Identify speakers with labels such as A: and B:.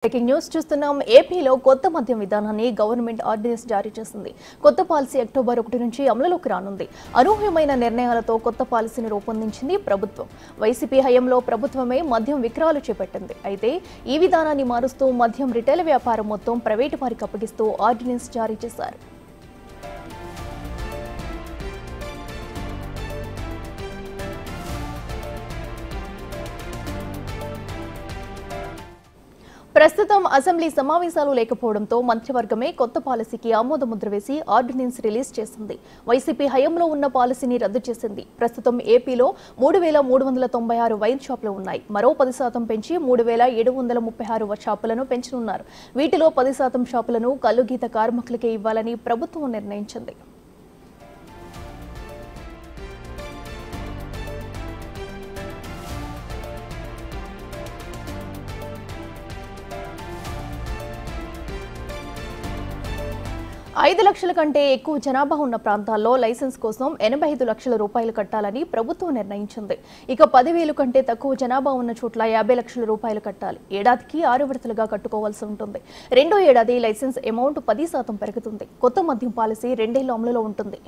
A: Breaking news చూస్తున్నాం. ఏపీలో కొత్త మద్యం విధానాన్ని గవర్నమెంట్ ఆర్డినెన్స్ జారీ చేసింది. కొత్త పాలసీ అక్టోబర్ 1 నుంచి అమలులోకి రానుంది. అనూహ్యమైన నిర్ణయాలతో కొత్త పాలసీని రూపొందించింది ప్రభుత్వం. వైసీపీ హయాంలో ప్రభుత్వమే మద్యం విక్రయాలు చేపట్టింది. అయితే ఈ విధానాన్ని మారుస్తూ మద్యం రిటైల్ వ్యాపారం మొత్తం ప్రైవేటు వారికి అప్పగిస్తూ ఆర్డినెన్స్ జారీ చేశారు. ప్రస్తుతం అసెంబ్లీ సమావేశాలు లేకపోవడంతో మంత్రివర్గమే కొత్త పాలసీకి ఆమోద ముద్ర వేసి ఆర్డినెన్స్ రిలీజ్ చేసింది. వైసీపీ హయాంలో ఉన్న పాలసీని రద్దు చేసింది. ప్రస్తుతం ఏపీలో 3,396 వైన్ షాపులు ఉన్నాయి. మరో 10% పెంచి 3,736 షాపులను పెంచనున్నారు. వీటిలో 10% షాపులను కల్లుగీత కార్మికులకే ఇవ్వాలని ప్రభుత్వం నిర్ణయించింది. ఐదు లక్షల కంటే ఎక్కువ జనాభా ఉన్న ప్రాంతాల్లో లైసెన్స్ కోసం 85 లక్షల రూపాయలు కట్టాలని ప్రభుత్వం నిర్ణయించింది. ఇక 10,000 కంటే తక్కువ జనాభా ఉన్న చోట్ల 50 లక్షల రూపాయలు కట్టాలి. ఏడాదికి 6 విడతలుగా కట్టుకోవాల్సి ఉంటుంది. రెండో ఏడాది లైసెన్స్ అమౌంట్ 10% పెరుగుతుంది. కొత్త మద్యం పాలసీ 2 ఏళ్లు అమలులో ఉంటుంది.